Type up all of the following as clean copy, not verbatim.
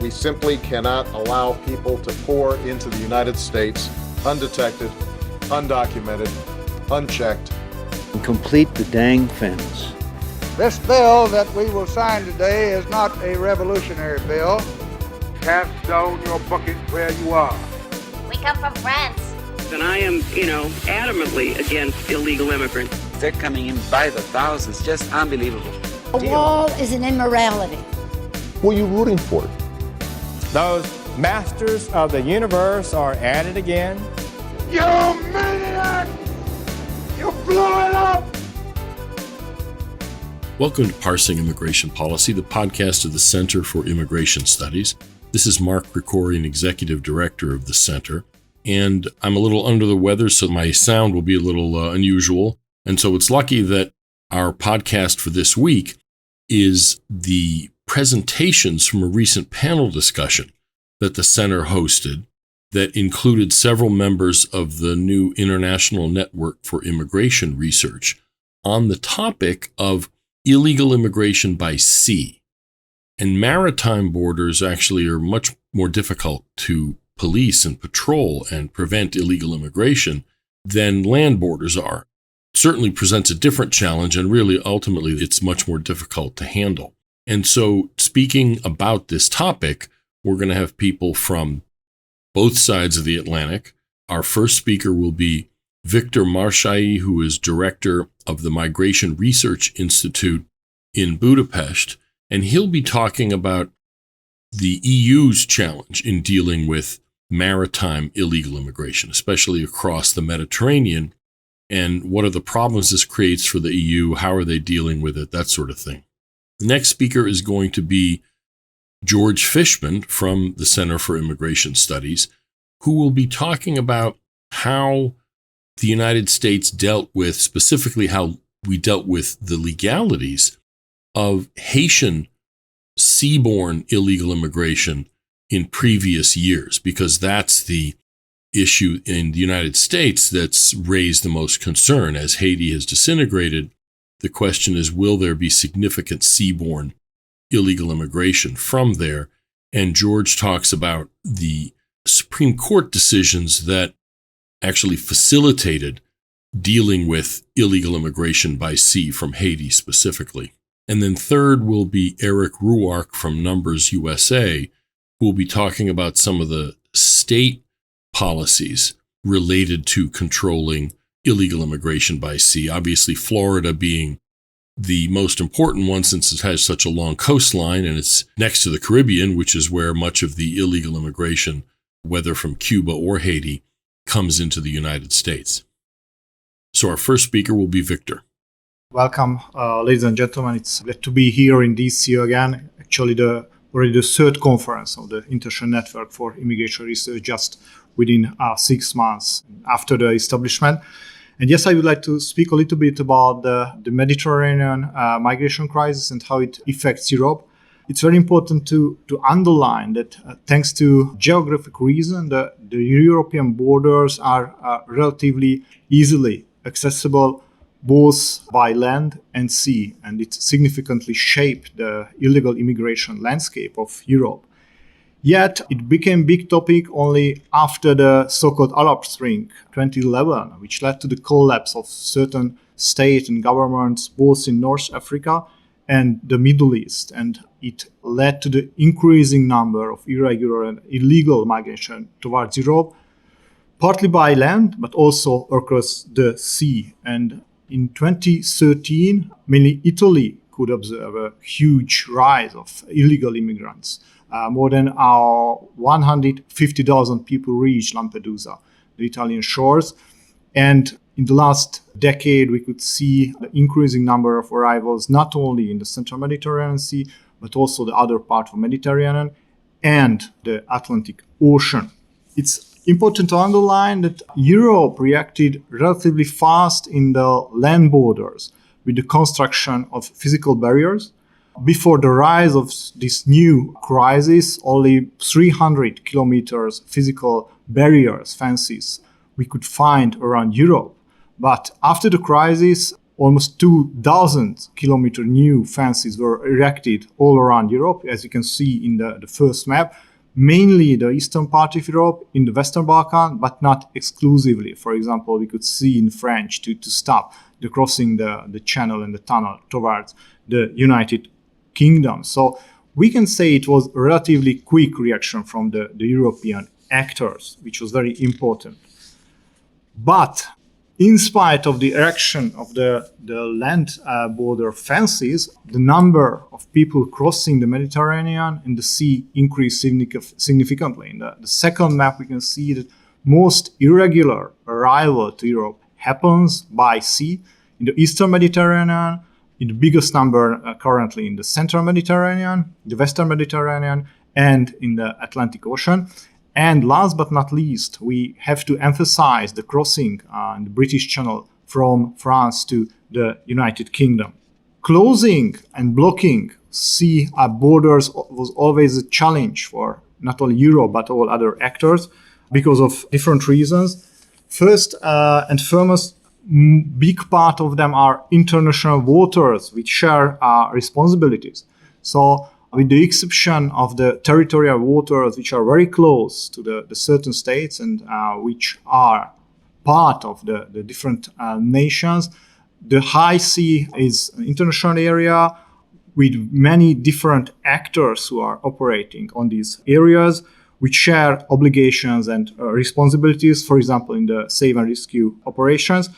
We simply cannot allow people to pour into the United States undetected, undocumented, unchecked. And complete the dang fence. This bill that we will sign today is not a revolutionary bill. Cast down your bucket where you are. We come from France. And I am, adamantly against illegal immigrants. They're coming in by the thousands, just unbelievable. A wall is an immorality. Who are you rooting for? Those masters of the universe are at it again. You maniac! You blew it up! Welcome to Parsing Immigration Policy, the podcast of the Center for Immigration Studies. This is Mark Krikorian, Executive Director of the Center, and I'm a little under the weather, so my sound will be a little unusual. And so it's lucky that our podcast for this week is the presentations from a recent panel discussion that the Center hosted that included several members of the new International Network for Immigration Research on the topic of illegal immigration by sea. And maritime borders actually are much more difficult to police and patrol and prevent illegal immigration than land borders are. It certainly presents a different challenge, and really, ultimately, it's much more difficult to handle. And so, speaking about this topic, we're going to have people from both sides of the Atlantic. Our first speaker will be Victor Marshai, who is director of the Migration Research Institute in Budapest, and he'll be talking about the EU's challenge in dealing with maritime illegal immigration, especially across the Mediterranean, and what are the problems this creates for the EU, how are they dealing with it, that sort of thing. The next speaker is going to be George Fishman from the Center for Immigration Studies, who will be talking about how the United States dealt with, specifically how we dealt with the legalities of Haitian seaborne illegal immigration in previous years, because that's the issue in the United States that's raised the most concern. As Haiti has disintegrated, the question is, will there be significant seaborne illegal immigration from there? And George talks about the Supreme Court decisions that actually facilitated dealing with illegal immigration by sea from Haiti specifically. And then third will be Eric Ruark from Numbers USA, who will be talking about some of the state policies related to controlling illegal immigration by sea. Obviously, Florida being the most important one, since it has such a long coastline and it's next to the Caribbean, which is where much of the illegal immigration, whether from Cuba or Haiti, comes into the United States. So our first speaker will be Victor. Welcome, ladies and gentlemen. It's glad to be here in DC again. Actually, already the third conference of the International Network for Immigration Research, just within 6 months after the establishment. And yes, I would like to speak a little bit about the Mediterranean migration crisis and how it affects Europe. It's very important to underline that thanks to geographic reason, the European borders are relatively easily accessible both by land and sea, and it significantly shaped the illegal immigration landscape of Europe. Yet, it became a big topic only after the so-called Arab Spring 2011, which led to the collapse of certain states and governments both in North Africa and the Middle East, and it led to the increasing number of irregular and illegal migration towards Europe, partly by land, but also across the sea. And in 2013, mainly Italy could observe a huge rise of illegal immigrants. More than 150,000 people reached Lampedusa, the Italian shores. And in the last decade, we could see the increasing number of arrivals, not only in the Central Mediterranean Sea, but also the other part of the Mediterranean and the Atlantic Ocean. It's important to underline that Europe reacted relatively fast in the land borders with the construction of physical barriers. Before the rise of this new crisis, only 300 kilometers physical barriers, fences, we could find around Europe. But after the crisis, almost 2,000 kilometer new fences were erected all around Europe, as you can see in the first map, mainly the eastern part of Europe, in the Western Balkan, but not exclusively. For example, we could see in French to stop the crossing the channel and the tunnel towards the United Kingdom. So we can say it was a relatively quick reaction from the European actors, which was very important. But in spite of the erection of the land border fences, the number of people crossing the Mediterranean and the sea increased significantly. In the second map, we can see that most irregular arrival to Europe happens by sea in the Eastern Mediterranean, in the biggest number currently in the Central Mediterranean, the Western Mediterranean, and in the Atlantic Ocean. And last but not least, we have to emphasize the crossing in the British Channel from France to the United Kingdom. Closing and blocking sea borders was always a challenge for not only Europe but all other actors because of different reasons. First and foremost, big part of them are international waters which share responsibilities. So with the exception of the territorial waters which are very close to the certain states and which are part of the different nations, the high sea is an international area with many different actors who are operating on these areas, which share obligations and responsibilities, for example, in the save and rescue operations.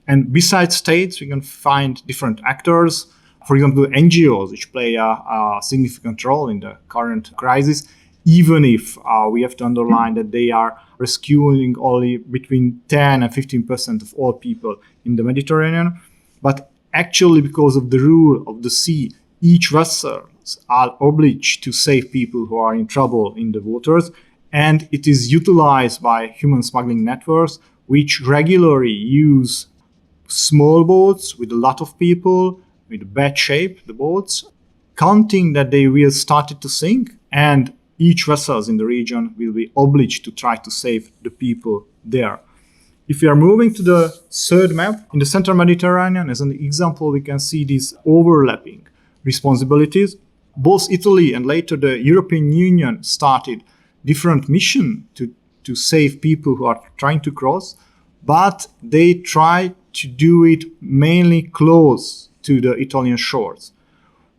And besides states, we can find different actors, for example, NGOs, which play a significant role in the current crisis, even if we have to underline that they are rescuing only between 10 and 15% of all people in the Mediterranean. But actually, because of the rule of the sea, each vessel are obliged to save people who are in trouble in the waters, and it is utilized by human smuggling networks, which regularly use small boats with a lot of people, with bad shape, the boats, counting that they will start to sink, and each vessels in the region will be obliged to try to save the people there. If we are moving to the third map, in the Central Mediterranean, as an example, we can see these overlapping responsibilities. Both Italy and later the European Union started different missions to save people who are trying to cross, but they try to do it mainly close to the Italian shores,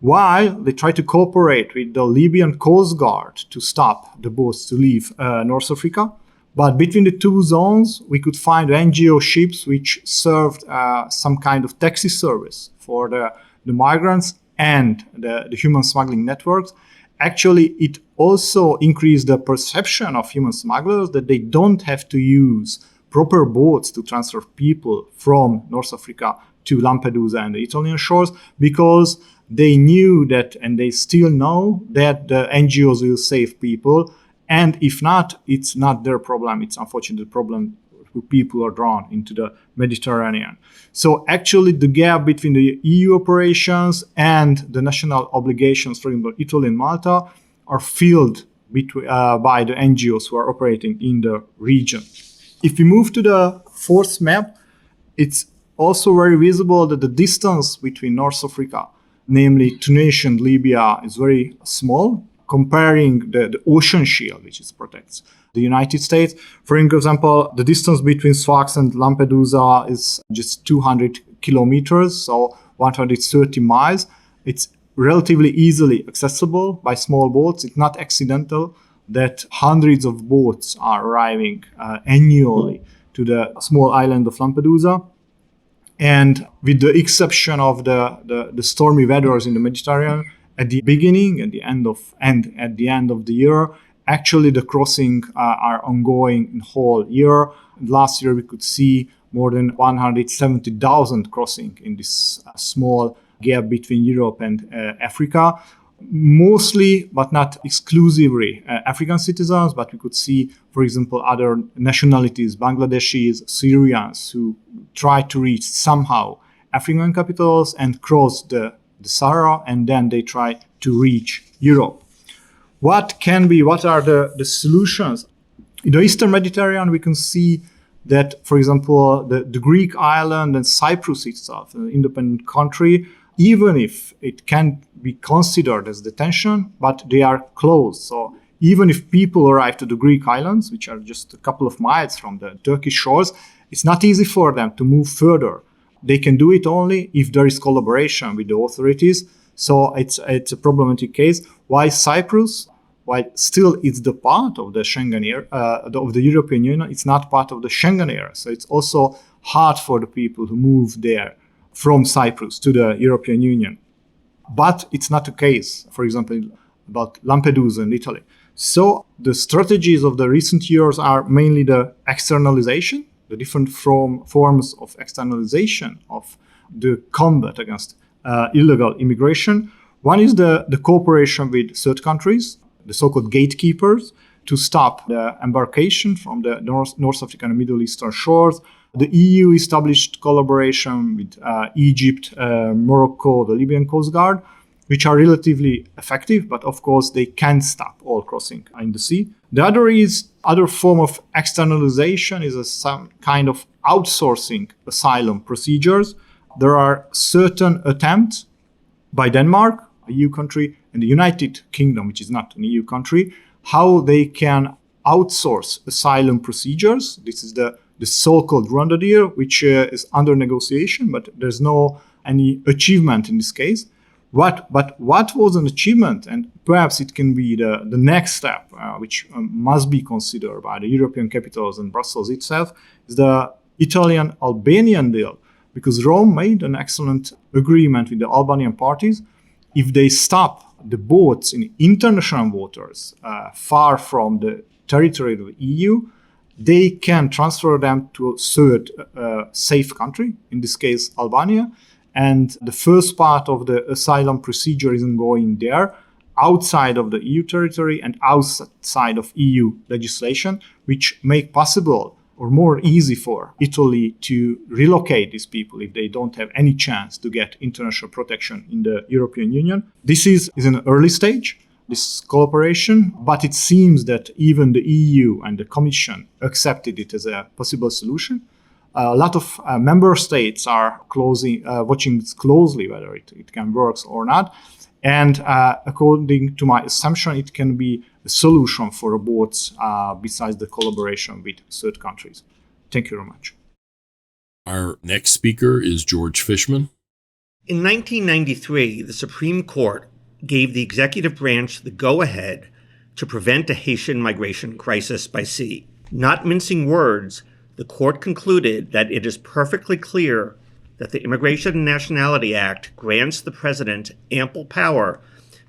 while they try to cooperate with the Libyan Coast Guard to stop the boats to leave North Africa. But between the two zones, we could find NGO ships which served some kind of taxi service for the migrants and the human smuggling networks. Actually, it also increased the perception of human smugglers that they don't have to use proper boats to transfer people from North Africa to Lampedusa and the Italian shores, because they knew that, and they still know, that the NGOs will save people. And if not, it's not their problem. It's unfortunately the problem who people are drawn into the Mediterranean. So actually the gap between the EU operations and the national obligations, for example, Italy and Malta, are filled by the NGOs who are operating in the region. If we move to the fourth map, it's also very visible that the distance between North Africa, namely Tunisia and Libya, is very small, comparing the ocean shield, which it protects the United States. For example, the distance between Sfax and Lampedusa is just 200 kilometers, so 130 miles. It's relatively easily accessible by small boats. It's not accidental that hundreds of boats are arriving annually to the small island of Lampedusa. And with the exception of the stormy weathers in the Mediterranean, at the beginning and at the end of the year, actually the crossing are ongoing in whole year. Last year we could see more than 170,000 crossing in this small gap between Europe and Africa. Mostly, but not exclusively, African citizens, but we could see, for example, other nationalities, Bangladeshis, Syrians, who try to reach somehow African capitals and cross the Sahara, and then they try to reach Europe. What are the solutions? In the Eastern Mediterranean, we can see that, for example, the Greek island and Cyprus itself, an independent country, even if it can be considered as detention, but they are closed. So even if people arrive to the Greek islands, which are just a couple of miles from the Turkish shores, it's not easy for them to move further. They can do it only if there is collaboration with the authorities. So it's a problematic case. Why Cyprus? While still it's the part of the Schengen area, of the European Union, it's not part of the Schengen area. So it's also hard for the people who move there from Cyprus to the European Union. But it's not the case, for example, about Lampedusa and Italy. So the strategies of the recent years are mainly the externalization, the different forms of externalization of the combat against illegal immigration. One is the cooperation with third countries, the so-called gatekeepers, to stop the embarkation from the North African and Middle Eastern shores. The EU established collaboration with Egypt, Morocco, the Libyan Coast Guard, which are relatively effective, but of course they can't stop all crossing in the sea. The other form of externalization is some kind of outsourcing asylum procedures. There are certain attempts by Denmark, a EU country, and the United Kingdom, which is not an EU country, how they can outsource asylum procedures. This is the so-called Rwanda deal, which is under negotiation, but there's no any achievement in this case. But what was an achievement, and perhaps it can be the next step, which must be considered by the European capitals and Brussels itself, is the Italian-Albanian deal, because Rome made an excellent agreement with the Albanian parties. If they stop the boats in international waters far from the territory of the EU, they can transfer them to a third safe country, in this case Albania, and the first part of the asylum procedure isn't going there, outside of the EU territory and outside of EU legislation, which make possible or more easy for Italy to relocate these people if they don't have any chance to get international protection in the European Union. This is an early stage, this cooperation, but it seems that even the EU and the Commission accepted it as a possible solution. A lot of member states are watching this closely, whether it can work or not. And according to my assumption, it can be a solution for boats besides the collaboration with third countries. Thank you very much. Our next speaker is George Fishman. In 1993, the Supreme Court gave the executive branch the go-ahead to prevent a Haitian migration crisis by sea. Not mincing words, the court concluded that it is perfectly clear that the Immigration and Nationality Act grants the president ample power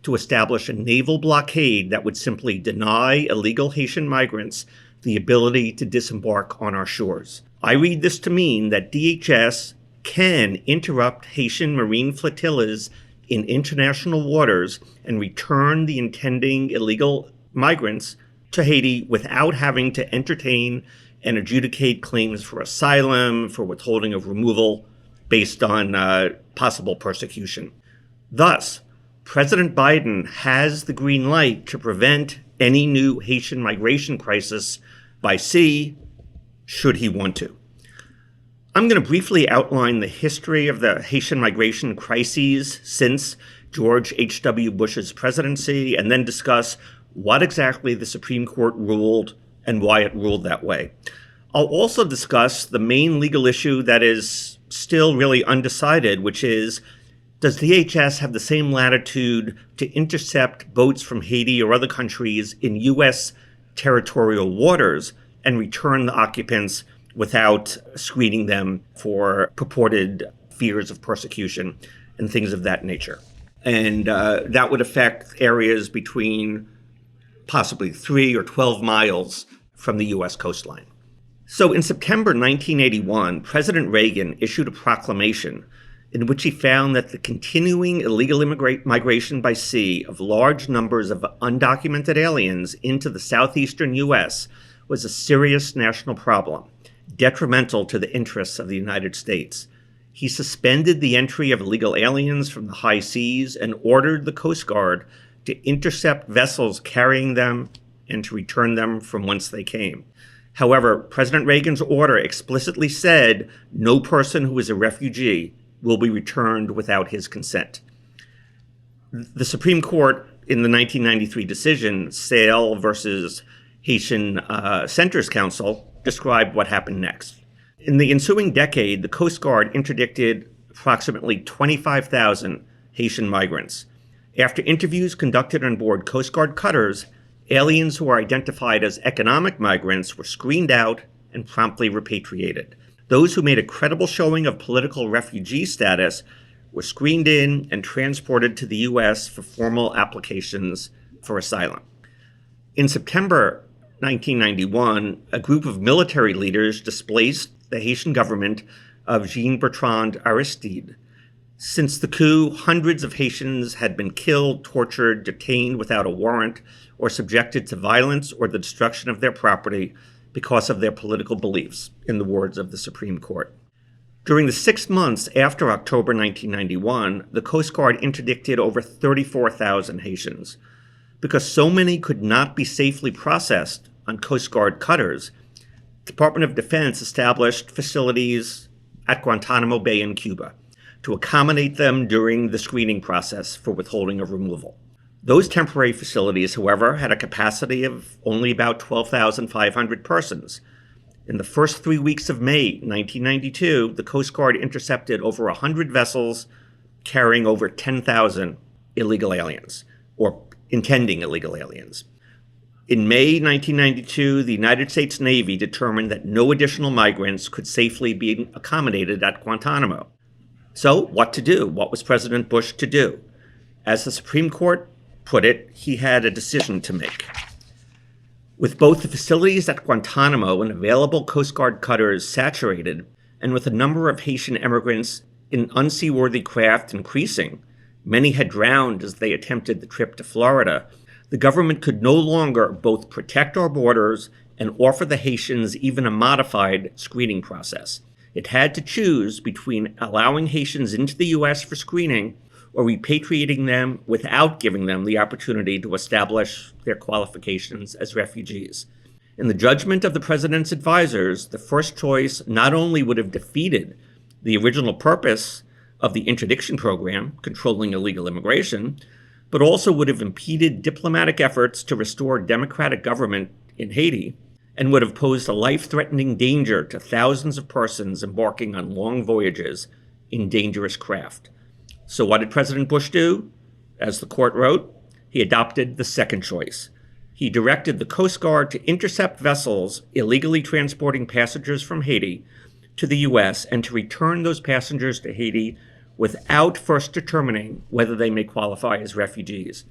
to establish a naval blockade that would simply deny illegal Haitian migrants the ability to disembark on our shores. I read this to mean that DHS can interrupt Haitian marine flotillas in international waters and return the intending illegal migrants to Haiti without having to entertain and adjudicate claims for asylum, for withholding of removal, based on possible persecution. Thus, President Biden has the green light to prevent any new Haitian migration crisis by sea, should he want to. I'm going to briefly outline the history of the Haitian migration crises since George H.W. Bush's presidency, and then discuss what exactly the Supreme Court ruled and why it ruled that way. I'll also discuss the main legal issue that is still really undecided, which is, does DHS have the same latitude to intercept boats from Haiti or other countries in U.S. territorial waters and return the occupants without screening them for purported fears of persecution and things of that nature? And that would affect areas between possibly 3 or 12 miles from the U.S. coastline. So in September 1981, President Reagan issued a proclamation in which he found that the continuing illegal migration by sea of large numbers of undocumented aliens into the southeastern U.S. was a serious national problem, detrimental to the interests of the United States. He suspended the entry of illegal aliens from the high seas and ordered the Coast Guard to intercept vessels carrying them and to return them from whence they came. However, President Reagan's order explicitly said no person who is a refugee will be returned without his consent. The Supreme Court, in the 1993 decision, Sale versus Haitian Centers Council, described what happened next. In the ensuing decade, the Coast Guard interdicted approximately 25,000 Haitian migrants. After interviews conducted on board Coast Guard cutters, aliens who were identified as economic migrants were screened out and promptly repatriated. Those who made a credible showing of political refugee status were screened in and transported to the U.S. for formal applications for asylum. In September 1991, a group of military leaders displaced the Haitian government of Jean-Bertrand Aristide. Since the coup, hundreds of Haitians had been killed, tortured, detained without a warrant, or subjected to violence or the destruction of their property because of their political beliefs, in the words of the Supreme Court. During the 6 months after October 1991, the Coast Guard interdicted over 34,000 Haitians. Because so many could not be safely processed on Coast Guard cutters, the Department of Defense established facilities at Guantanamo Bay in Cuba to accommodate them during the screening process for withholding of removal. Those temporary facilities, however, had a capacity of only about 12,500 persons. In the first 3 weeks of May 1992, the Coast Guard intercepted over 100 vessels carrying over 10,000 illegal aliens, or intending illegal aliens. In May 1992, the United States Navy determined that no additional migrants could safely be accommodated at Guantanamo. So, what to do? What was President Bush to do? As the Supreme Court put it, he had a decision to make. With both the facilities at Guantanamo and available Coast Guard cutters saturated, and with the number of Haitian immigrants in unseaworthy craft increasing, many had drowned as they attempted the trip to Florida, the government could no longer both protect our borders and offer the Haitians even a modified screening process. It had to choose between allowing Haitians into the U.S. for screening or repatriating them without giving them the opportunity to establish their qualifications as refugees. In the judgment of the president's advisors, the first choice not only would have defeated the original purpose of the interdiction program, controlling illegal immigration, but also would have impeded diplomatic efforts to restore democratic government in Haiti and would have posed a life-threatening danger to thousands of persons embarking on long voyages in dangerous craft. So what did President Bush do? As the court wrote, he adopted the second choice. He directed the Coast Guard to intercept vessels illegally transporting passengers from Haiti to the U.S. and to return those passengers to Haiti without first determining whether they may qualify as refugees.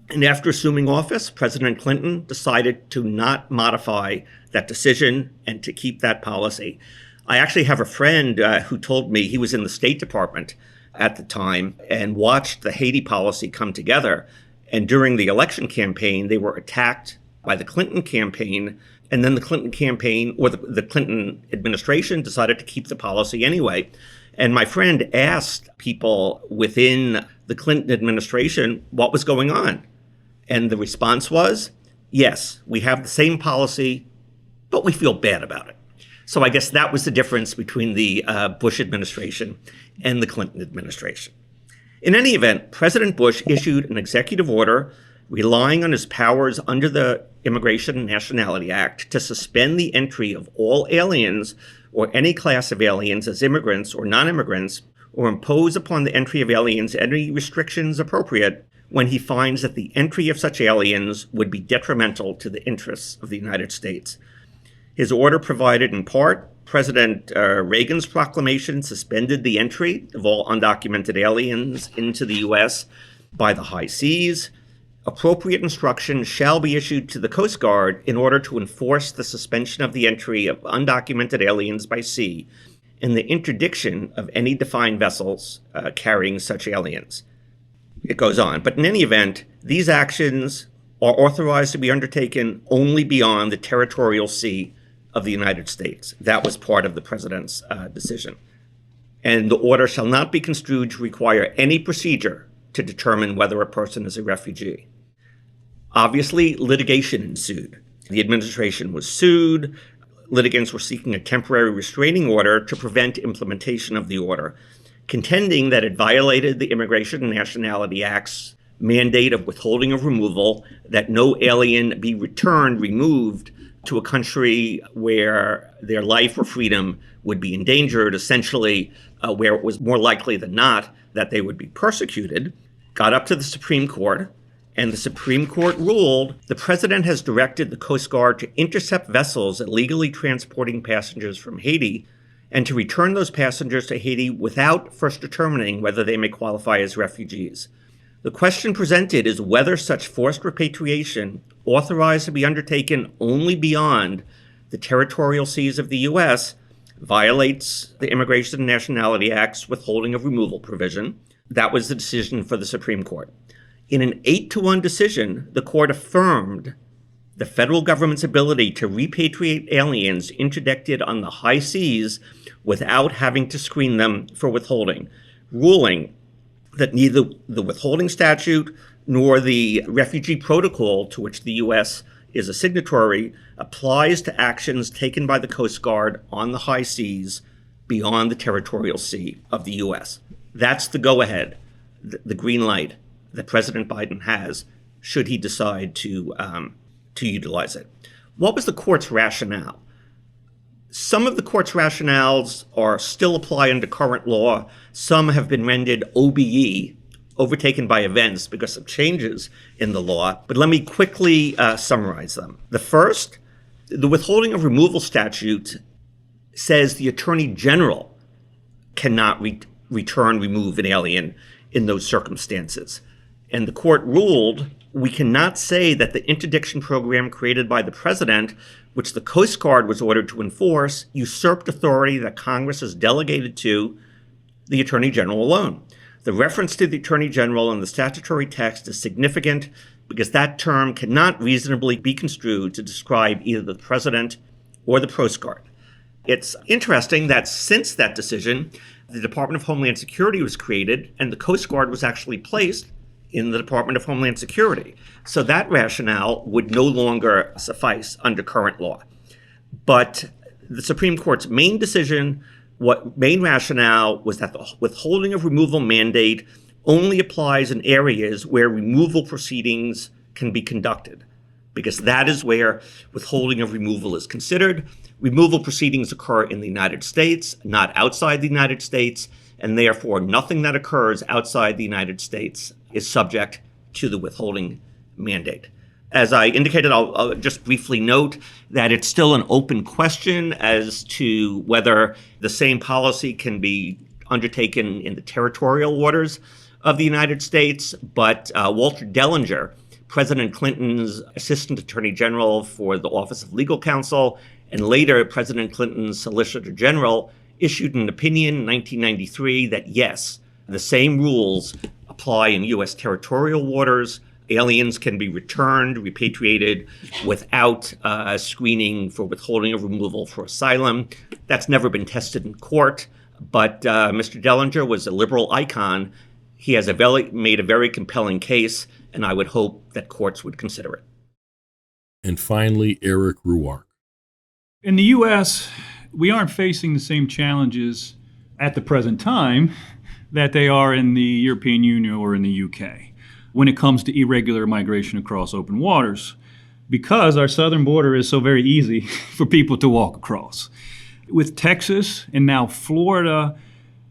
And after assuming office, President Clinton decided to not modify that decision and to keep that policy. I actually have a friend who told me he was in the State Department at the time and watched the Haiti policy come together. And during the election campaign, they were attacked by the Clinton campaign. And then the Clinton campaign, or the Clinton administration, decided to keep the policy anyway. And my friend asked people within the Clinton administration what was going on. And the response was, yes, we have the same policy, but we feel bad about it. So I guess that was the difference between the Bush administration and the Clinton administration. In any event, President Bush issued an executive order relying on his powers under the Immigration and Nationality Act to suspend the entry of all aliens or any class of aliens as immigrants or non-immigrants, or impose upon the entry of aliens any restrictions appropriate when he finds that the entry of such aliens would be detrimental to the interests of the United States. His order provided in part, President Reagan's proclamation suspended the entry of all undocumented aliens into the U.S. by the high seas. Appropriate instructions shall be issued to the Coast Guard in order to enforce the suspension of the entry of undocumented aliens by sea and the interdiction of any defined vessels carrying such aliens. It goes on. But in any event, these actions are authorized to be undertaken only beyond the territorial sea of the United States. That was part of the president's decision. And the order shall not be construed to require any procedure to determine whether a person is a refugee. Obviously, litigation ensued. The administration was sued. Litigants were seeking a temporary restraining order to prevent implementation of the order, contending that it violated the Immigration and Nationality Act's mandate of withholding of removal, that no alien be removed to a country where their life or freedom would be endangered, essentially where it was more likely than not that they would be persecuted. Got up to the Supreme Court, and the Supreme Court ruled the president has directed the Coast Guard to intercept vessels illegally transporting passengers from Haiti and to return those passengers to Haiti without first determining whether they may qualify as refugees. The question presented is whether such forced repatriation, authorized to be undertaken only beyond the territorial seas of the U.S., violates the Immigration and Nationality Act's withholding of removal provision. That was the decision for the Supreme Court. In an 8-1 decision, the court affirmed the federal government's ability to repatriate aliens interdicted on the high seas without having to screen them for withholding, ruling that neither the withholding statute nor the refugee protocol to which the U.S. is a signatory applies to actions taken by the Coast Guard on the high seas beyond the territorial sea of the U.S. That's the go-ahead, the green light that President Biden has, should he decide to utilize it. What was the court's rationale? Some of the court's rationales are still apply under current law. Some have been rendered OBE, overtaken by events, because of changes in the law. But let me quickly summarize them. The first, the withholding of removal statute says the Attorney General cannot remove an alien in those circumstances. And the court ruled we cannot say that the interdiction program created by the president, which the Coast Guard was ordered to enforce, usurped authority that Congress has delegated to the Attorney General alone. The reference to the Attorney General in the statutory text is significant because that term cannot reasonably be construed to describe either the president or the Coast Guard. It's interesting that since that decision, the Department of Homeland Security was created and the Coast Guard was actually placed in the Department of Homeland Security. So that rationale would no longer suffice under current law. But the Supreme Court's main rationale was that the withholding of removal mandate only applies in areas where removal proceedings can be conducted, because that is where withholding of removal is considered. Removal proceedings occur in the United States, not outside the United States, and therefore nothing that occurs outside the United States is subject to the withholding mandate. As I indicated, I'll just briefly note that it's still an open question as to whether the same policy can be undertaken in the territorial waters of the United States, but Walter Dellinger, President Clinton's Assistant Attorney General for the Office of Legal Counsel, and later President Clinton's Solicitor General, issued an opinion in 1993 that yes, the same rules apply in U.S. territorial waters. Aliens can be returned, repatriated without screening for withholding of removal for asylum. That's never been tested in court, but Mr. Dellinger was a liberal icon. He has made a very compelling case, and I would hope that courts would consider it. And finally, Eric Ruark. In the U.S., we aren't facing the same challenges at the present time that they are in the European Union or in the UK when it comes to irregular migration across open waters, because our southern border is so very easy for people to walk across. With Texas and now Florida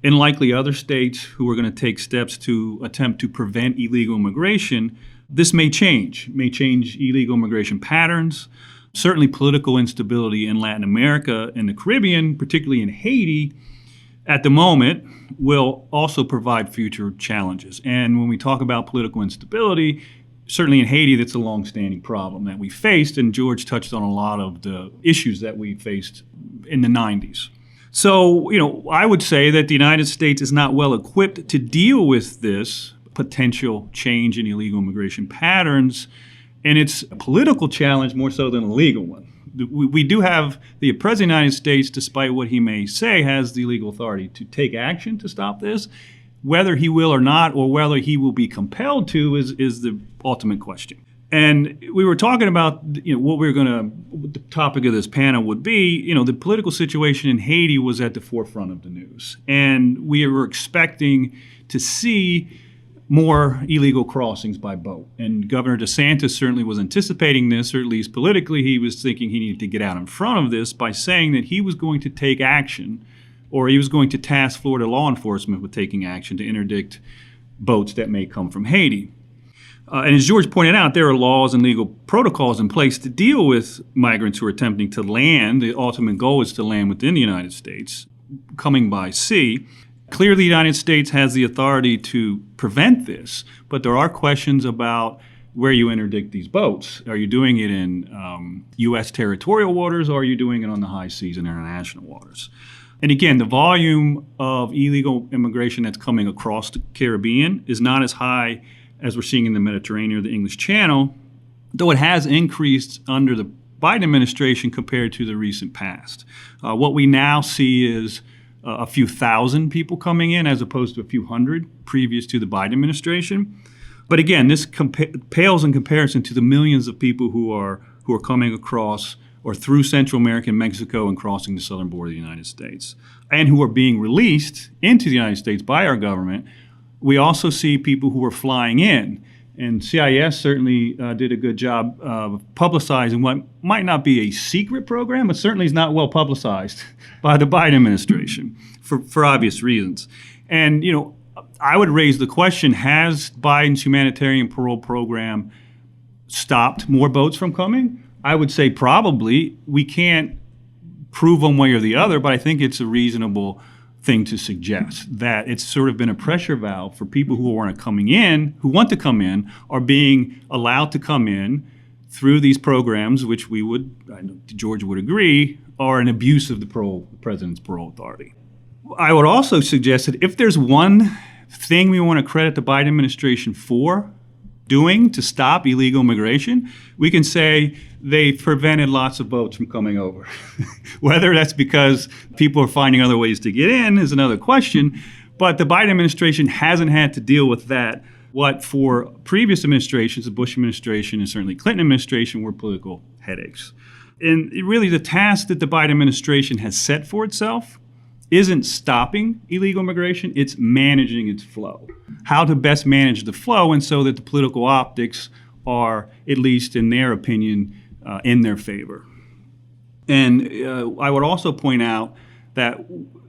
and likely other states who are going to take steps to attempt to prevent illegal immigration, this may change illegal immigration patterns. Certainly political instability in Latin America and the Caribbean, particularly in Haiti, at the moment, will also provide future challenges. And when we talk about political instability, certainly in Haiti, that's a longstanding problem that we faced, and George touched on a lot of the issues that we faced in the 90s. So, I would say that the United States is not well equipped to deal with this potential change in illegal immigration patterns, and it's a political challenge more so than a legal one. We do have the President of the United States, despite what he may say, has the legal authority to take action to stop this. Whether he will or not, or whether he will be compelled to, is the ultimate question. And we were talking about, what the topic of this panel would be. The political situation in Haiti was at the forefront of the news. And we were expecting to see more illegal crossings by boat. And Governor DeSantis certainly was anticipating this, or at least politically, he was thinking he needed to get out in front of this by saying that he was going to take action, or he was going to task Florida law enforcement with taking action to interdict boats that may come from Haiti. And as George pointed out, there are laws and legal protocols in place to deal with migrants who are attempting to land. The ultimate goal is to land within the United States, coming by sea. Clearly, the United States has the authority to prevent this, but there are questions about where you interdict these boats. Are you doing it in U.S. territorial waters, or are you doing it on the high seas and international waters? And again, the volume of illegal immigration that's coming across the Caribbean is not as high as we're seeing in the Mediterranean or the English Channel, though it has increased under the Biden administration compared to the recent past. What we now see is a few thousand people coming in as opposed to a few hundred previous to the Biden administration. But again, this pales in comparison to the millions of people who are coming across or through Central America and Mexico and crossing the southern border of the United States, and who are being released into the United States by our government. We also see people who are flying in, and CIS certainly did a good job of publicizing what might not be a secret program, but certainly is not well publicized by the Biden administration for obvious reasons. And, I would raise the question, has Biden's humanitarian parole program stopped more boats from coming? I would say probably. We can't prove one way or the other, but I think it's a reasonable thing to suggest that it's sort of been a pressure valve for people who want to come in, are being allowed to come in through these programs, which I know George would agree, are an abuse of the president's parole authority. I would also suggest that if there's one thing we want to credit the Biden administration for doing to stop illegal immigration, we can say they prevented lots of boats from coming over. Whether that's because people are finding other ways to get in is another question, but the Biden administration hasn't had to deal with that. What for previous administrations, the Bush administration and certainly Clinton administration, were political headaches. And really the task that the Biden administration has set for itself isn't stopping illegal immigration, it's managing its flow. How to best manage the flow, and so that the political optics are, at least in their opinion, in their favor. And I would also point out that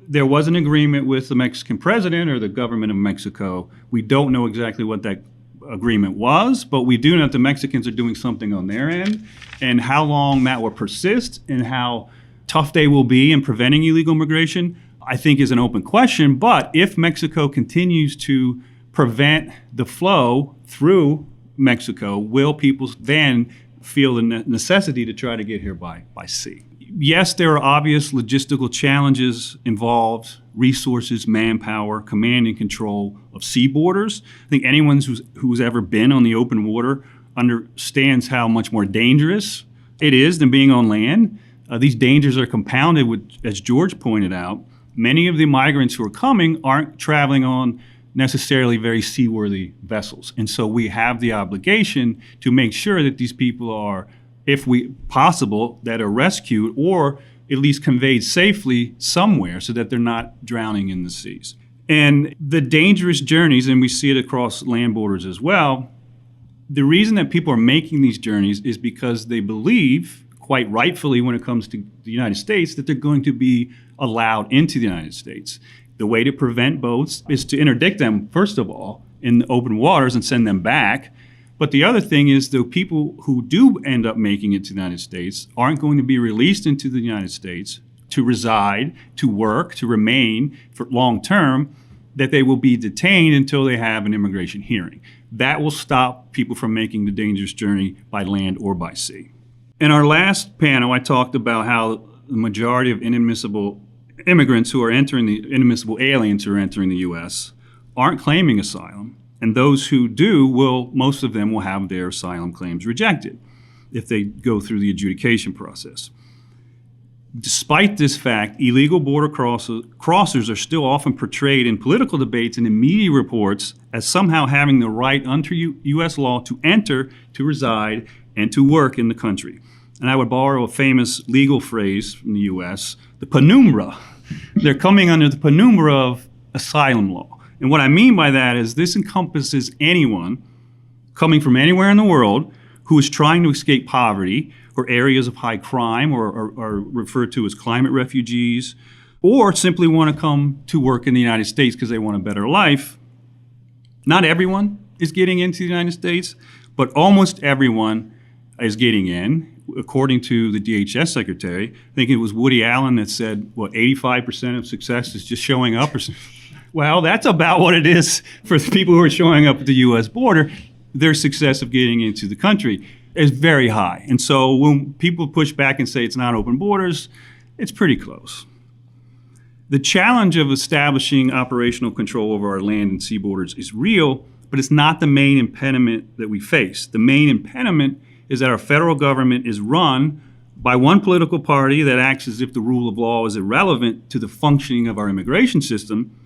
there was an agreement with the Mexican president or the government of Mexico. We don't know exactly what that agreement was, but we do know that the Mexicans are doing something on their end, and how long that will persist and how tough they will be in preventing illegal immigration, I think is an open question. But if Mexico continues to prevent the flow through Mexico, will people then feel the necessity to try to get here by sea? Yes, there are obvious logistical challenges involved: resources, manpower, command and control of sea borders. I think anyone who's ever been on the open water understands how much more dangerous it is than being on land. These dangers are compounded with, as George pointed out, many of the migrants who are coming aren't traveling on necessarily very seaworthy vessels. And so we have the obligation to make sure that these people are, if possible, that are rescued or at least conveyed safely somewhere so that they're not drowning in the seas. And the dangerous journeys, and we see it across land borders as well, the reason that people are making these journeys is because they believe, quite rightfully when it comes to the United States, that they're going to be allowed into the United States. The way to prevent boats is to interdict them, first of all, in open waters and send them back. But the other thing is, the people who do end up making it to the United States aren't going to be released into the United States to reside, to work, to remain for long term, that they will be detained until they have an immigration hearing. That will stop people from making the dangerous journey by land or by sea. In our last panel, I talked about how the majority of inadmissible immigrants who are entering inadmissible aliens who are entering the U.S. aren't claiming asylum, and those who do most of them will have their asylum claims rejected if they go through the adjudication process. Despite this fact, illegal border crossers are still often portrayed in political debates and in media reports as somehow having the right under U.S. law to enter, to reside, and to work in the country. And I would borrow a famous legal phrase from the U.S., the penumbra. They're coming under the penumbra of asylum law. And what I mean by that is this encompasses anyone coming from anywhere in the world who is trying to escape poverty or areas of high crime or referred to as climate refugees, or simply want to come to work in the United States because they want a better life. Not everyone is getting into the United States, but almost everyone is getting in. According to the DHS secretary, I think it was Woody Allen that said, 85% of success is just showing up? Well, that's about what it is for the people who are showing up at the U.S. border. Their success of getting into the country is very high. And so when people push back and say it's not open borders, it's pretty close. The challenge of establishing operational control over our land and sea borders is real, but it's not the main impediment that we face. The main impediment is that our federal government is run by one political party that acts as if the rule of law is irrelevant to the functioning of our immigration system,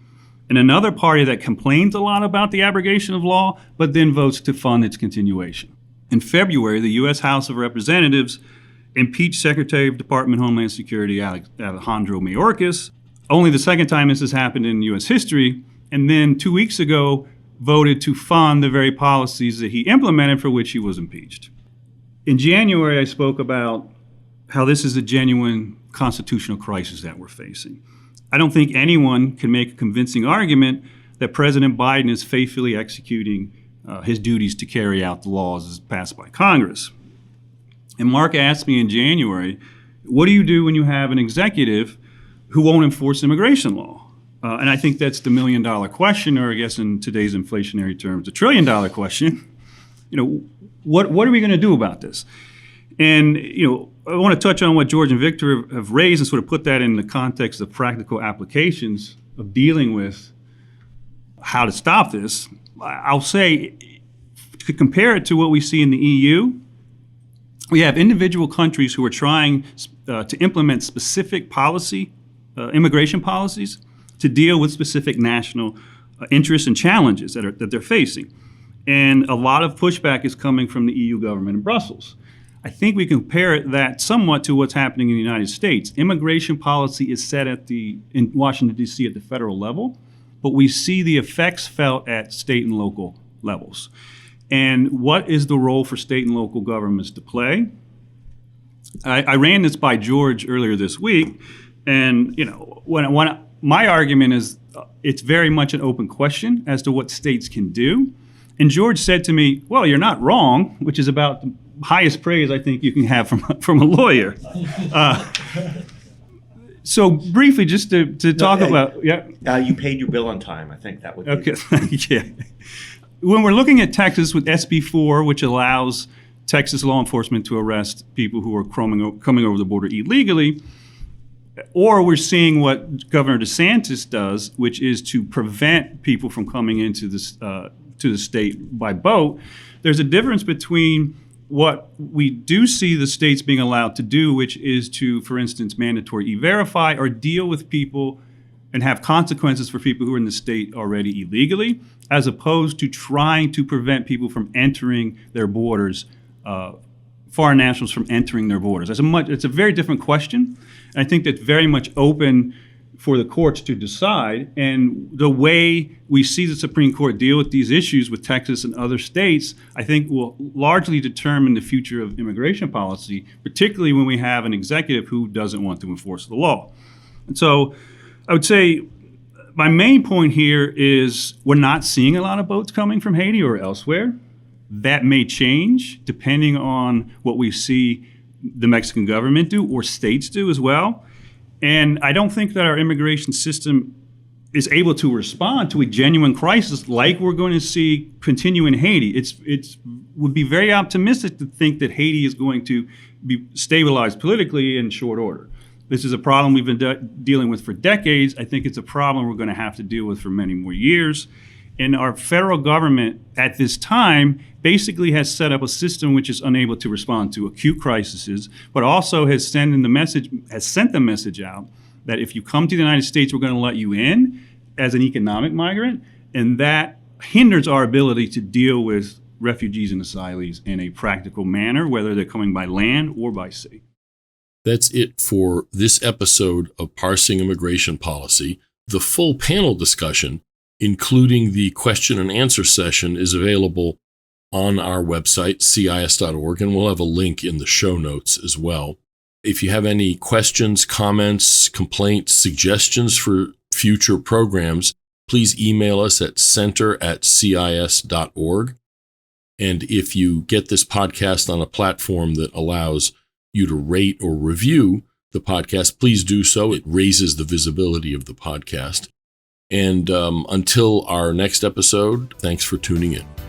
and another party that complains a lot about the abrogation of law, but then votes to fund its continuation. In February, the U.S. House of Representatives impeached Secretary of Department of Homeland Security Alejandro Mayorkas, only the second time this has happened in U.S. history, and then 2 weeks ago voted to fund the very policies that he implemented for which he was impeached. In January, I spoke about how this is a genuine constitutional crisis that we're facing. I don't think anyone can make a convincing argument that President Biden is faithfully executing his duties to carry out the laws passed by Congress. And Mark asked me in January, what do you do when you have an executive who won't enforce immigration law? And I think that's the million-dollar question, or I guess in today's inflationary terms, the trillion-dollar question. What are we going to do about this? And, I want to touch on what George and Victor have raised and sort of put that in the context of practical applications of dealing with how to stop this. I'll say, to compare it to what we see in the EU, we have individual countries who are trying to implement specific immigration policies to deal with specific national interests and challenges that they're facing. And a lot of pushback is coming from the EU government in Brussels. I think we compare that somewhat to what's happening in the United States. Immigration policy is set in Washington, D.C. at the federal level, but we see the effects felt at state and local levels. And what is the role for state and local governments to play? I ran this by George earlier this week, and when my argument is it's very much an open question as to what states can do. And George said to me, well, you're not wrong, which is about the highest praise I think you can have from a lawyer. So briefly, just to talk about, you paid your bill on time. I think that would be. Okay, yeah. When we're looking at Texas with SB 4, which allows Texas law enforcement to arrest people who are coming over the border illegally, or we're seeing what Governor DeSantis does, which is to prevent people from coming into this to the state by boat, there's a difference between what we do see the states being allowed to do, which is to, for instance, mandatory e-verify or deal with people and have consequences for people who are in the state already illegally, as opposed to trying to prevent people from entering their borders, foreign nationals from entering their borders. It's a very different question. And I think that's very much open for the courts to decide. And the way we see the Supreme Court deal with these issues with Texas and other states, I think will largely determine the future of immigration policy, particularly when we have an executive who doesn't want to enforce the law. And so I would say my main point here is we're not seeing a lot of boats coming from Haiti or elsewhere. That may change depending on what we see the Mexican government do or states do as well. And I don't think that our immigration system is able to respond to a genuine crisis like we're going to see continue in Haiti. It would be very optimistic to think that Haiti is going to be stabilized politically in short order. This is a problem we've been dealing with for decades. I think it's a problem we're going to have to deal with for many more years. And our federal government at this time basically has set up a system which is unable to respond to acute crises, but also has sent the message out that if you come to the United States, we're going to let you in as an economic migrant, and that hinders our ability to deal with refugees and asylees in a practical manner, whether they're coming by land or by sea. That's it for this episode of Parsing Immigration Policy. The full panel discussion, including the question and answer session, is available on our website, cis.org, and we'll have a link in the show notes as well. If you have any questions, comments, complaints, suggestions for future programs, please email us at center@cis.org. And if you get this podcast on a platform that allows you to rate or review the podcast, please do so. It raises the visibility of the podcast. And until our next episode, thanks for tuning in.